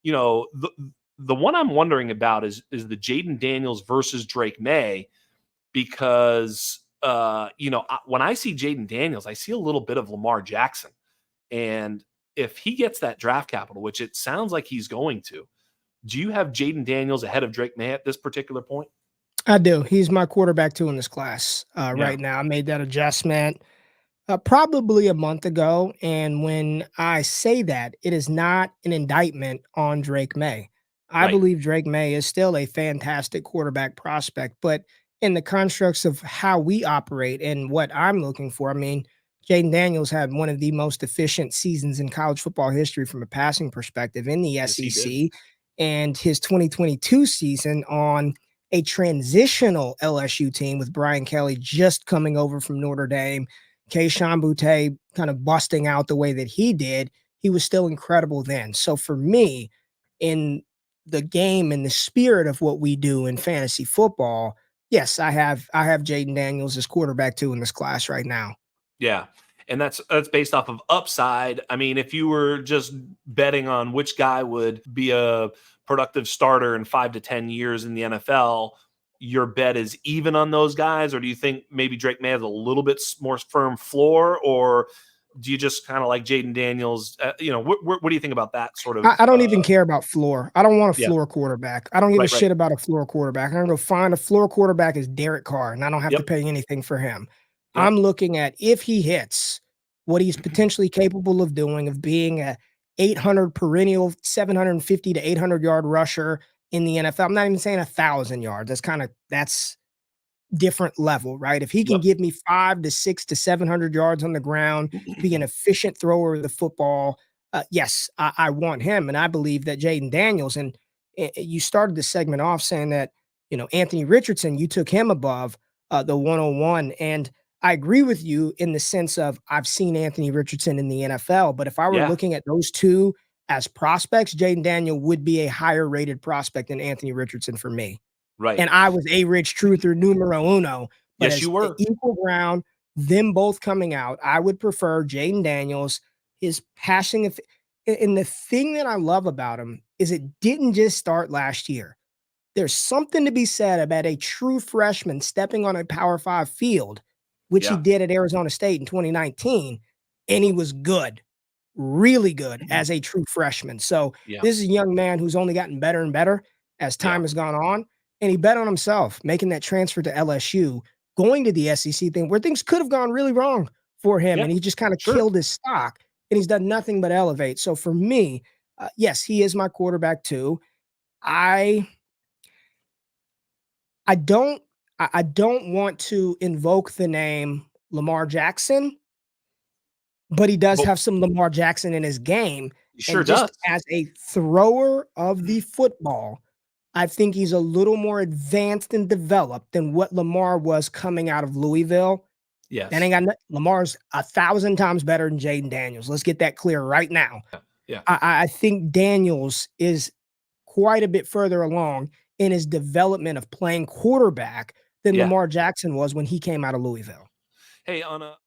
But, the one I'm wondering about is the Jayden Daniels versus Drake May, because, when I see Jayden Daniels, I see a little bit of Lamar Jackson. And if he gets that draft capital, which it sounds like he's going to, do you have Jayden Daniels ahead of Drake May at this particular point? I do. He's my quarterback 2 in this class right now. I made that adjustment probably a month ago. And when I say that, it is not an indictment on Drake May. I Right. believe Drake May is still a fantastic quarterback prospect, but in the constructs of how we operate and what I'm looking for, I mean, Jayden Daniels had one of the most efficient seasons in college football history from a passing perspective in the Yes, he did. SEC. And his 2022 season on a transitional LSU team with Brian Kelly just coming over from Notre Dame, Kayshon Boutte kind of busting out the way that he did, he was still incredible then. So for me, in the game and the spirit of what we do in fantasy football, yes, I have Jayden Daniels as quarterback 2 in this class right now. Yeah. And that's based off of upside. I mean, if you were just betting on which guy would be a productive starter in 5 to 10 years in the NFL, your bet is even on those guys? Or do you think maybe Drake May has a little bit more firm floor? Or do you just kind of like Jayden Daniels? What do you think about that sort of? I don't even care about floor. I don't want a Yeah. floor quarterback. I don't give a Right. shit about a floor quarterback. I'm going to go find a floor quarterback as Derek Carr, and I don't have to pay anything for him. Yep. I'm looking at if he hits what he's potentially capable of doing, of being a 800 perennial, 750 to 800 yard rusher in the NFL. I'm not even saying 1,000 yards. That's different level, right? If he can give me 5 to 6 to 700 yards on the ground, be an efficient thrower of the football, yes, I want him. And I believe that Jayden Daniels, and you started the segment off saying that, Anthony Richardson, you took him above the 101. And I agree with you in the sense of I've seen Anthony Richardson in the NFL, but if I were looking at those two as prospects, Jayden Daniel would be a higher rated prospect than Anthony Richardson for me. Right. And I was a rich truther numero uno. But Yes, as you were. equal ground, them both coming out, I would prefer Jayden Daniels, his passing. And the thing that I love about him is it didn't just start last year. There's something to be said about a true freshman stepping on a Power 5 field, which he did at Arizona State in 2019, and he was good, really good as a true freshman. So this is a young man who's only gotten better and better as time has gone on, and he bet on himself, making that transfer to LSU, going to the SEC thing where things could have gone really wrong for him, and he just kind of killed his stock, and he's done nothing but elevate. So for me, yes, he is my quarterback too. I don't want to invoke the name Lamar Jackson, but he does have some Lamar Jackson in his game. He sure and just does. as a thrower of the football, I think he's a little more advanced and developed than what Lamar was coming out of Louisville. Yes. That ain't got Lamar's 1,000 times better than Jayden Daniels. Let's get that clear right now. Yeah. I think Daniels is quite a bit further along in his development of playing quarterback than Lamar Jackson was when he came out of Louisville. Hey, on a